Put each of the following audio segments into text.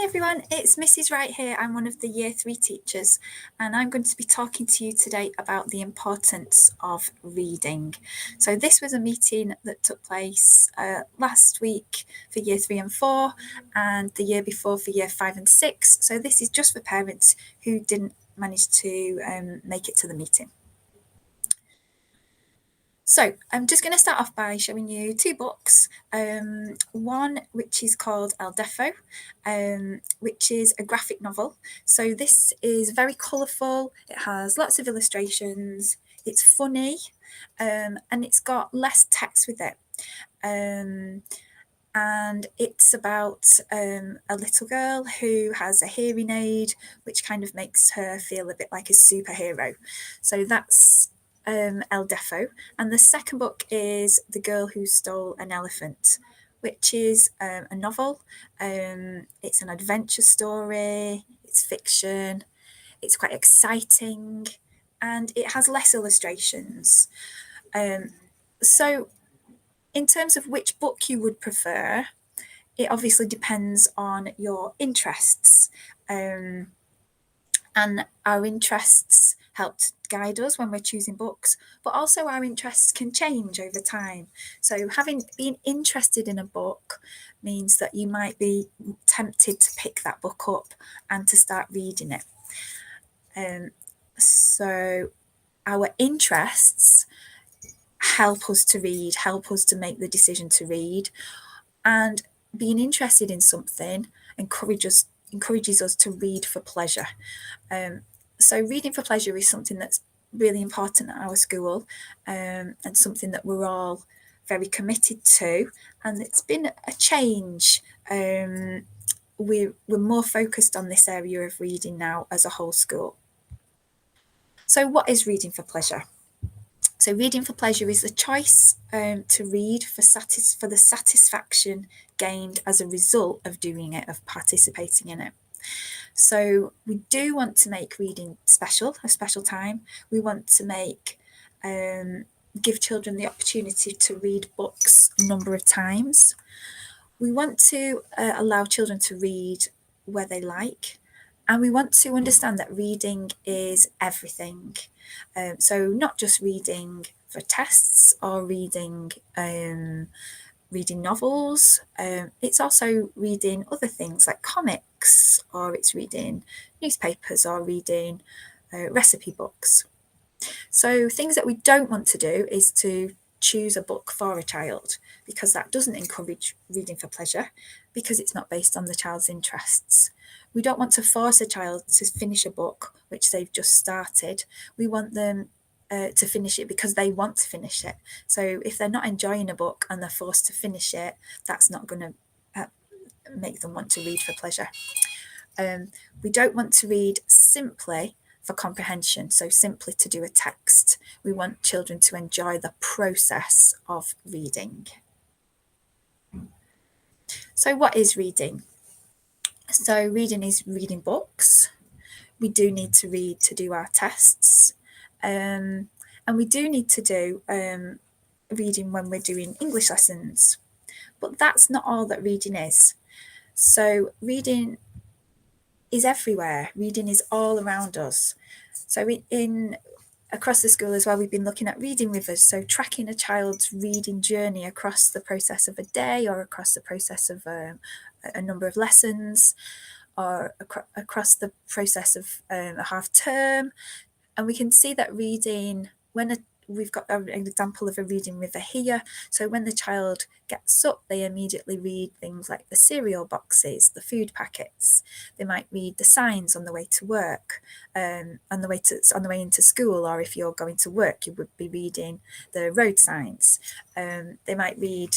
everyone, it's Mrs. Wright here. I'm one of the Year 3 teachers, and I'm going to be talking to you today about the importance of reading. So this was a meeting that took place last week for Year 3 and 4, and the year before for Year 5 and 6. So this is just for parents who didn't manage to make it to the meeting. So I'm just going to start off by showing you two books. One which is called El Defo, which is a graphic novel. So this is very colourful. It has lots of illustrations. It's funny, and it's got less text with it. And it's about a little girl who has a hearing aid, which kind of makes her feel a bit like a superhero. So that's El Defo. And the second book is The Girl Who Stole an Elephant, which is a novel. It's an adventure story, it's fiction, it's quite exciting, and it has less illustrations. So in terms of which book you would prefer, it obviously depends on your interests. And our interests help to guide us when we're choosing books, but also our interests can change over time. So being interested in a book means that you might be tempted to pick that book up and to start reading it. So our interests help us to read, help us to make the decision to read, and being interested in something encourages us to read for pleasure. So reading for pleasure is something that's really important at our school, and something that we're all very committed to, and it's been a change. We're more focused on this area of reading now as a whole school. So what is reading for pleasure? So reading for pleasure is the choice to read for the satisfaction gained as a result of doing it, of participating in it. So we do want to make reading a special time. We want to give children the opportunity to read books a number of times. We want to allow children to read where they like. And we want to understand that reading is everything. So not just reading for tests or reading novels. It's also reading other things like comics, or it's reading newspapers, or reading recipe books. So things that we don't want to do is to choose a book for a child, because that doesn't encourage reading for pleasure, because it's not based on the child's interests. We don't want to force a child to finish a book which they've just started. We want them to finish it because they want to finish it. So if they're not enjoying a book and they're forced to finish it, that's not going to make them want to read for pleasure. We don't want to read simply for comprehension, so simply to do a text. We want children to enjoy the process of reading. So what is reading? So reading is reading books. We do need to read to do our tests. And we do need to do reading when we're doing English lessons. But that's not all that reading is. So reading is everywhere. Reading is all around us. So across the school as well, we've been looking at reading rivers, so tracking a child's reading journey across the process of a day, or across the process of a number of lessons, or across the process of a half term. And we can see that reading, we've got an example of a reading river here. So when the child gets up, they immediately read things like the cereal boxes, the food packets. They might read the signs on the way to work, on the way into school, or if you're going to work, you would be reading the road signs. They might read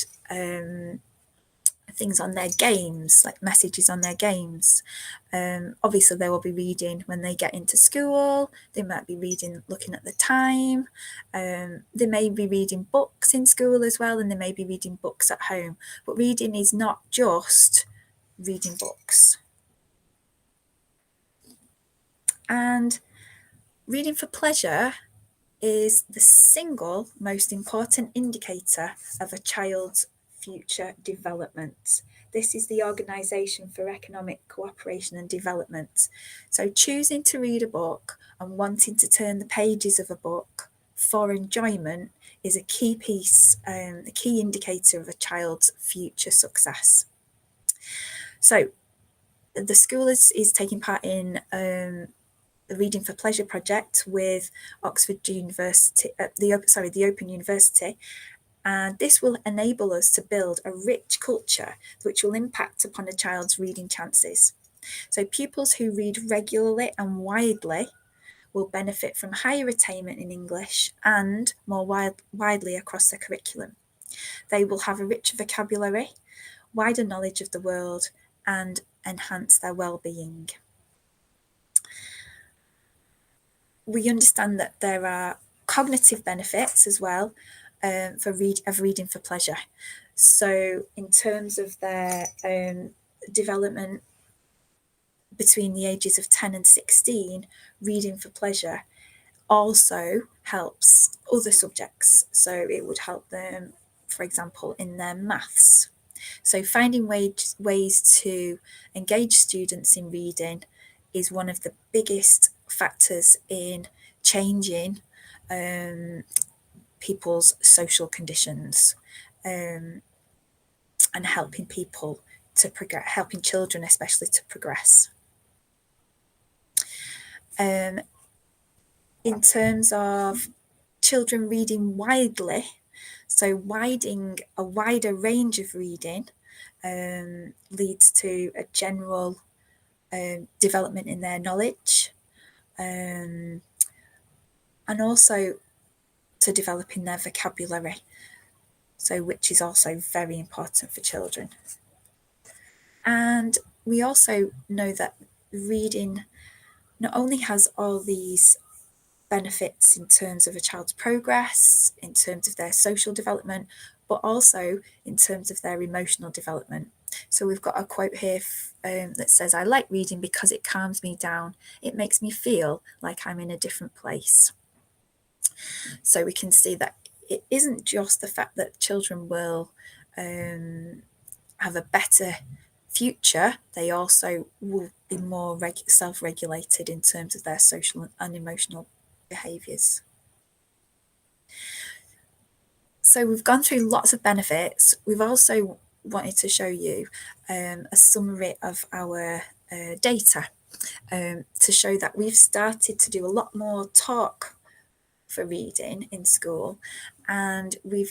things on their games, like messages on their games. Obviously they will be reading when they get into school. They might be reading, looking at the time. They may be reading books in school as well, and they may be reading books at home. But reading is not just reading books. And reading for pleasure is the single most important indicator of a child's future development. This is the Organisation for Economic Cooperation and Development. So choosing to read a book and wanting to turn the pages of a book for enjoyment is a key piece, a key indicator of a child's future success. So the school is taking part in the Reading for Pleasure project with Oxford University, the Open University, and this will enable us to build a rich culture which will impact upon a child's reading chances. So pupils who read regularly and widely will benefit from higher attainment in English and more widely across the curriculum. They will have a richer vocabulary, wider knowledge of the world, and enhance their well-being. We understand that there are cognitive benefits as well of reading for pleasure. So in terms of their development between the ages of 10 and 16, reading for pleasure also helps other subjects. So it would help them, for example, in their maths. So finding ways to engage students in reading is one of the biggest factors in changing people's social conditions, and helping people to progress, helping children especially to progress. In terms of children reading widely, so widening a wider range of reading leads to a general development in their knowledge, and also to developing their vocabulary, so which is also very important for children. And we also know that reading not only has all these benefits in terms of a child's progress, in terms of their social development, but also in terms of their emotional development. So we've got a quote here that says, "I like reading because it calms me down. It makes me feel like I'm in a different place." So we can see that it isn't just the fact that children will have a better future, they also will be more self-regulated in terms of their social and emotional behaviours. So we've gone through lots of benefits. We've also wanted to show you a summary of our data to show that we've started to do a lot more talk for reading in school, and we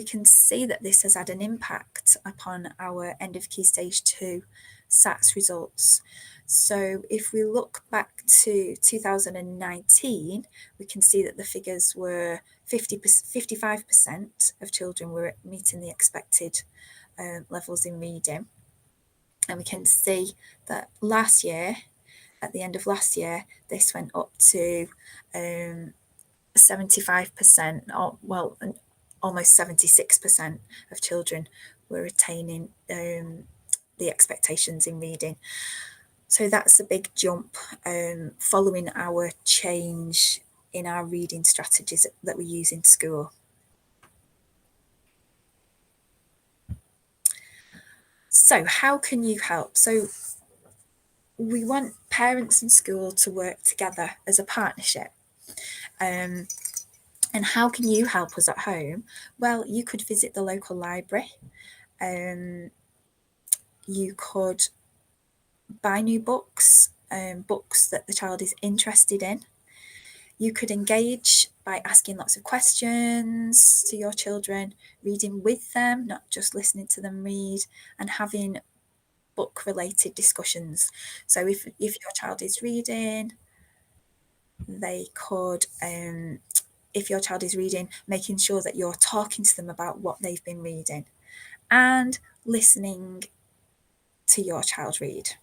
can see that this has had an impact upon our end of Key Stage 2 SATs results. So if we look back to 2019, we can see that the figures were 55% of children were meeting the expected levels in reading. And we can see that last year, at the end of last year, this went up to 75%, or well, almost 76% of children were attaining the expectations in reading. So that's a big jump following our change in our reading strategies that we use in school. So how can you help? So we want parents and school to work together as a partnership. And how can you help us at home? Well, you could visit the local library. You could buy new books, books that the child is interested in. You could engage by asking lots of questions to your children, reading with them, not just listening to them read, and having book-related discussions. So if your child is reading, they could, if your child is reading, making sure that you're talking to them about what they've been reading and listening to your child read.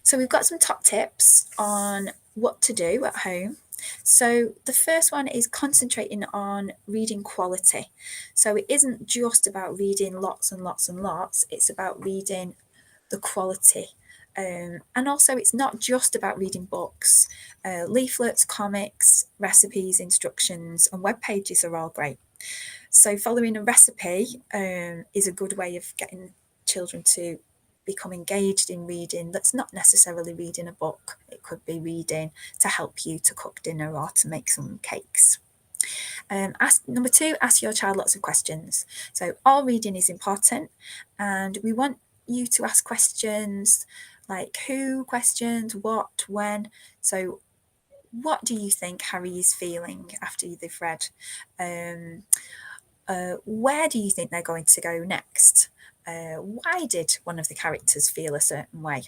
So we've got some top tips on what to do at home. So the first one is concentrating on reading quality. So it isn't just about reading lots and lots and lots, it's about reading the quality. And also it's not just about reading books. Leaflets, comics, recipes, instructions, and web pages are all great. So following a recipe is a good way of getting children to become engaged in reading that's not necessarily reading a book. It could be reading to help you to cook dinner or to make some cakes. Number 2, ask your child lots of questions. So all reading is important, and we want you to ask questions like who, questions, what, when. So what do you think Harry is feeling after they've read? Where do you think they're going to go next? Why did one of the characters feel a certain way?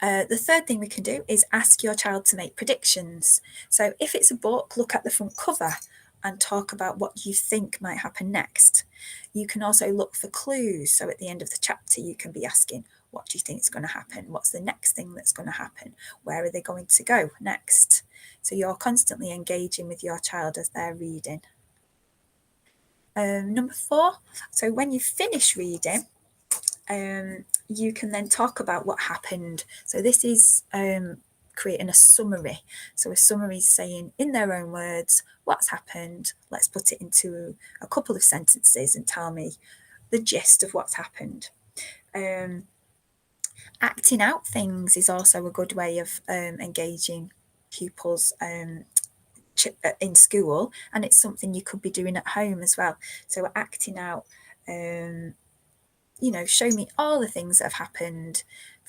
The third thing we can do is ask your child to make predictions. So if it's a book, look at the front cover and talk about what you think might happen next. You can also look for clues. So at the end of the chapter, you can be asking, what do you think is going to happen? What's the next thing that's going to happen? Where are they going to go next? So you're constantly engaging with your child as they're reading. Number 4, so when you finish reading, you can then talk about what happened. So this is creating a summary. So a summary is saying in their own words what's happened. Let's put it into a couple of sentences and tell me the gist of what's happened. Acting out things is also a good way of engaging pupils in school, and it's something you could be doing at home as well. So acting out, show me all the things that have happened.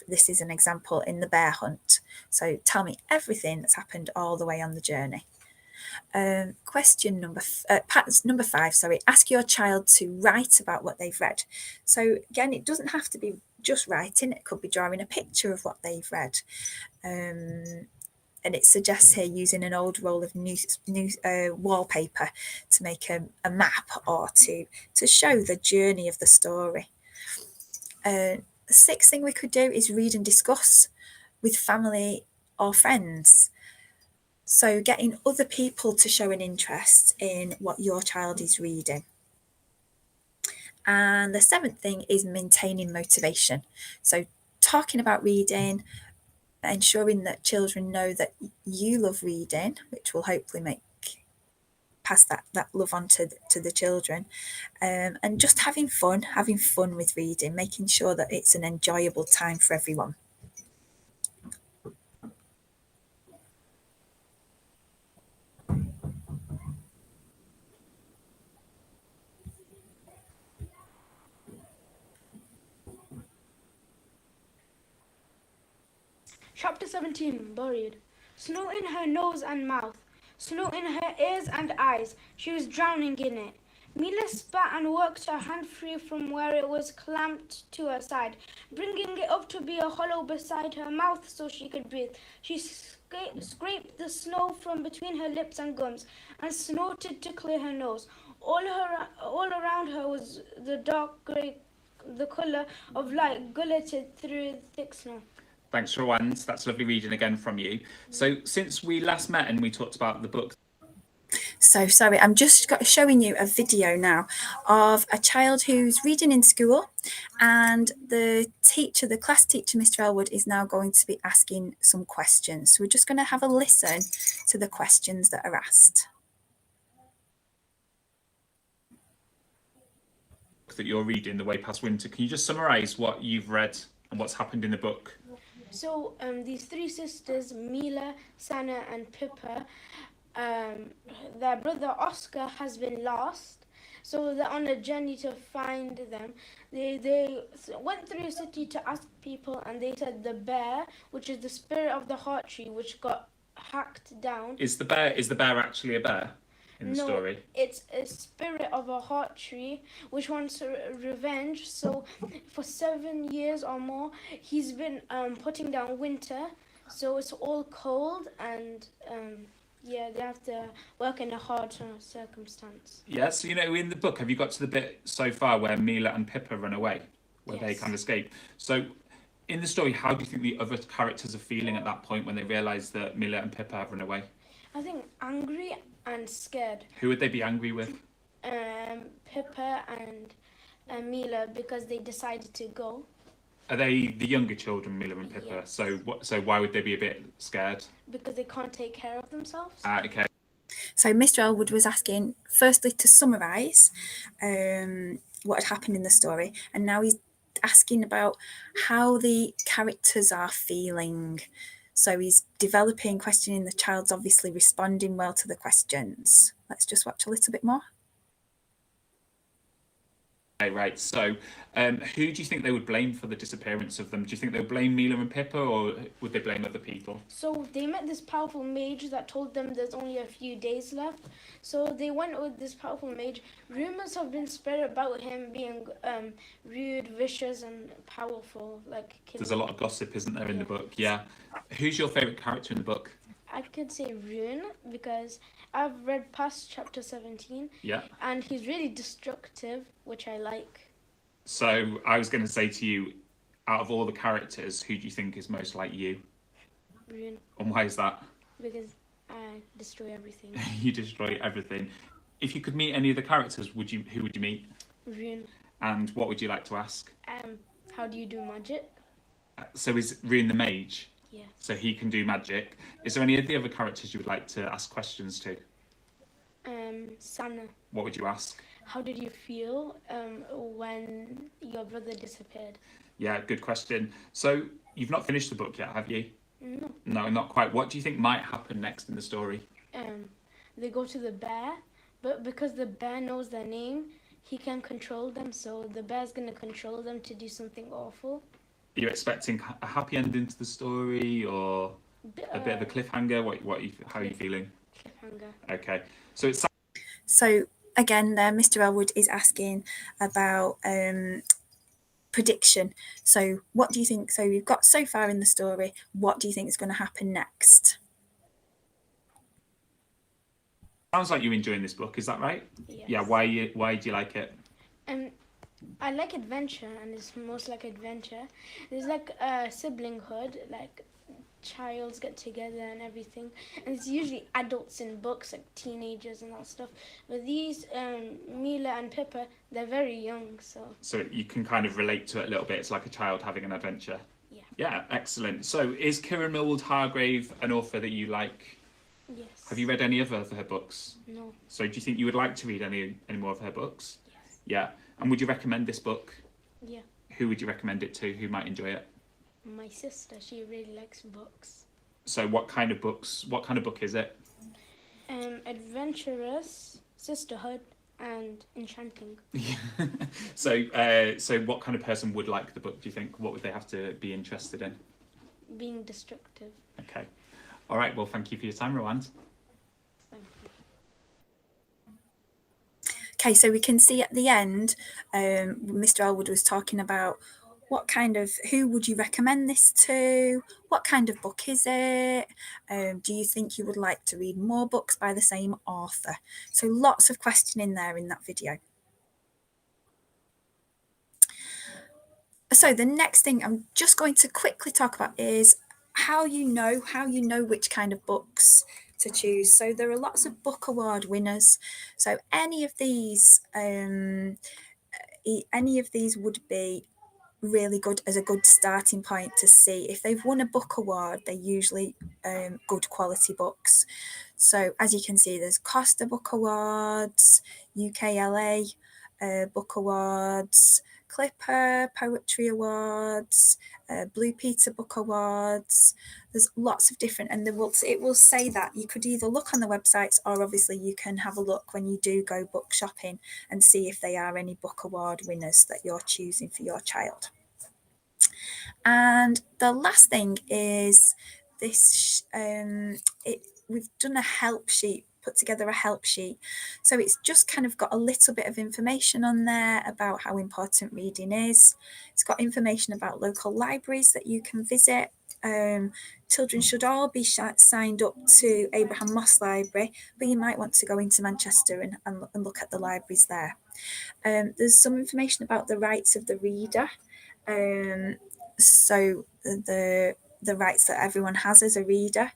This is an example in the bear hunt. So tell me everything that's happened all the way on the journey. Question number 5, ask your child to write about what they've read. So again, it doesn't have to be just writing, it could be drawing a picture of what they've read. And it suggests here using an old roll of new wallpaper to make a map or to show the journey of the story. The 6th thing we could do is read and discuss with family or friends. So getting other people to show an interest in what your child is reading. And the 7th thing is maintaining motivation. So talking about reading, ensuring that children know that you love reading, which will hopefully pass that love on to the children, and just having fun with reading, making sure that it's an enjoyable time for everyone. Chapter 17, Buried. Snow in her nose and mouth, snow in her ears and eyes. She was drowning in it. Mila spat and worked her hand free from where it was clamped to her side, bringing it up to be a hollow beside her mouth so she could breathe. She scraped the snow from between her lips and gums and snorted to clear her nose. All around her was the dark grey, the colour of light gulleted through thick snow. Thanks, Rowan. That's lovely reading again from you. So since we last met and we talked about the book. So sorry, I'm just showing you a video now of a child who's reading in school, and the class teacher, Mr. Elwood, is now going to be asking some questions. So we're just going to have a listen to the questions that are asked. That you're reading, The Way Past Winter. Can you just summarise what you've read and what's happened in the book? So these 3 sisters, Mila, Sana and Pippa, their brother Oscar has been lost, so they're on a journey to find them. They went through a city to ask people, and they said the bear, which is the spirit of the heart tree, which got hacked down. Is the bear actually a bear in the story? It's a spirit of a heart tree which wants revenge. So for 7 years or more, he's been putting down winter, so it's all cold, and they have to work in a hard circumstance. Yeah, so in the book, have you got to the bit so far where Mila and Pippa run away, where they kind of escape? So in the story, how do you think the other characters are feeling at that point when they realise that Mila and Pippa have run away? I think angry and scared. Who would they be angry with? Pippa and Mila, because they decided to go. Are they the younger children, Mila and Pippa? Yes. So why would they be a bit scared? Because they can't take care of themselves. Okay. So Mr. Elwood was asking, firstly, to summarise what had happened in the story, and now he's asking about how the characters are feeling. So he's developing, questioning the child's obviously responding well to the questions. Let's just watch a little bit more. Okay, right. So, who do you think they would blame for the disappearance of them? Do you think they would blame Mila and Pippa, or would they blame other people? So they met this powerful mage that told them there's only a few days left. So they went with this powerful mage. Rumors have been spread about him being rude, vicious, and powerful. Like There's a lot of gossip, isn't there, in the Yeah. book? Yeah. Who's your favourite character in the book? I could say Rune because I've read past chapter 17 Yeah. and he's really destructive, which I like. So I was going to say to you, out of all the characters, who do you think is most like you, Rune, and why is that? because I destroy everything. You destroy everything. If you could meet any of the characters, who would you meet, Rune, and what would you like to ask? how do you do magic? So is Rune the mage? Yeah. So he can do magic. Is there any of the other characters you would like to ask questions to? Sana, What would you ask? how did you feel when your brother disappeared? Yeah, good question. So you've not finished the book yet, have you? No. No, not quite. What do you think might happen next in the story? They go to the bear, but because the bear knows their name, he can control them. So the bear's gonna control them to do something awful. Are you expecting a happy ending to the story, or a bit of a cliffhanger? How are you feeling? Cliffhanger. Okay, so it's So again, there, Mr. Elwood is asking about prediction. So what do you think? So we've got so far in the story. What do you think is going to happen next? sounds like you're enjoying this book. Is that right? Yes. Yeah. Why do you like it? I like adventure, and it's most like adventure. There's like a siblinghood, like childs get together and everything, and it's usually adults in books, like teenagers and that stuff. But these Mila and Pippa, they're very young, So you can kind of relate to it a little bit. It's like a child having an adventure. Yeah. Yeah, excellent. So is Kieran Millward Hargrave an author that you like? yes. Have you read any other of her books? No. So do you think you would like to read any more of her books? Yes. Yeah. And would you recommend this book? Yeah. Who would you recommend it to? Who might enjoy it? My sister, she really likes books. So what kind of books? What kind of book is it? Adventurous, sisterhood, and enchanting. So what kind of person would like the book, do you think? What would they have to be interested in? Being destructive. Okay. All right. Well, thank you for your time, Rowan. Thank you. Okay, so we can see at the end, Mr. Elwood was talking about who would you recommend this to? What kind of book is it? Do you think you would like to read more books by the same author? So lots of questioning there in that video. So the next thing I'm just going to quickly talk about is how you know which kind of books to choose. So there are lots of book award winners. So any of these would be really good as a good starting point to see if they've won a book award. They're usually good quality books. So as you can see, there's Costa Book Awards, UKLA Book Awards, Clipper Poetry Awards, Blue Peter Book Awards. There's lots of different, and it will say that you could either look on the websites, or obviously you can have a look when you do go book shopping and see if they are any book award winners that you're choosing for your child. And the last thing is this, we've done a help sheet, put together a help sheet. So it's just kind of got a little bit of information on there about how important reading is. It's got information about local libraries that you can visit. Children should all be signed up to Abraham Moss Library, but you might want to go into Manchester and look at the libraries there. There's some information about the rights of the reader. So the rights that everyone has as a reader.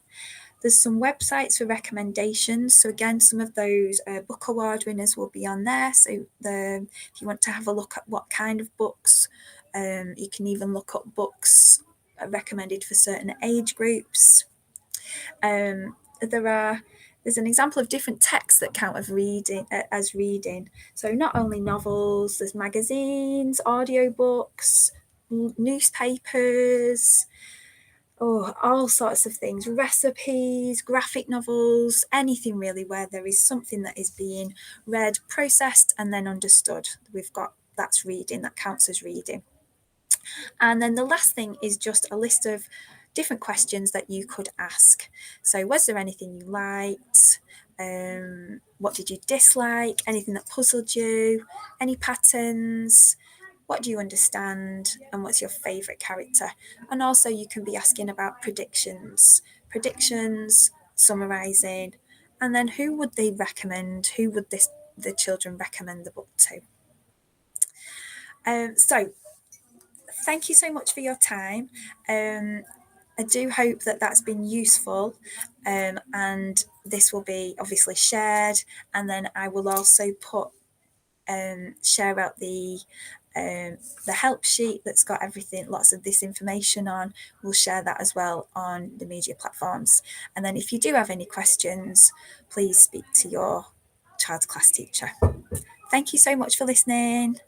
There's some websites for recommendations. So again, some of those book award winners will be on there. So if you want to have a look at what kind of books, you can even look up books recommended for certain age groups. There are there's an example of different texts that count of reading as reading. So not only novels, there's magazines, audiobooks, newspapers, all sorts of things, recipes, graphic novels, anything really where there is something that is being read, processed, and then understood. We've got that's reading, that counts as reading. And then the last thing is just a list of different questions that you could ask. So was there anything you liked? What did you dislike? Anything that puzzled you? Any patterns? What do you understand? And what's your favourite character? And also you can be asking about predictions, summarising, and then who would they recommend? Who would the children recommend the book to? So thank you so much for your time. I do hope that that's been useful, and this will be obviously shared, and then I will also put share out the help sheet that's got everything, lots of this information on. We'll share that as well on the media platforms. And then if you do have any questions, please speak to your child's class teacher. Thank you so much for listening.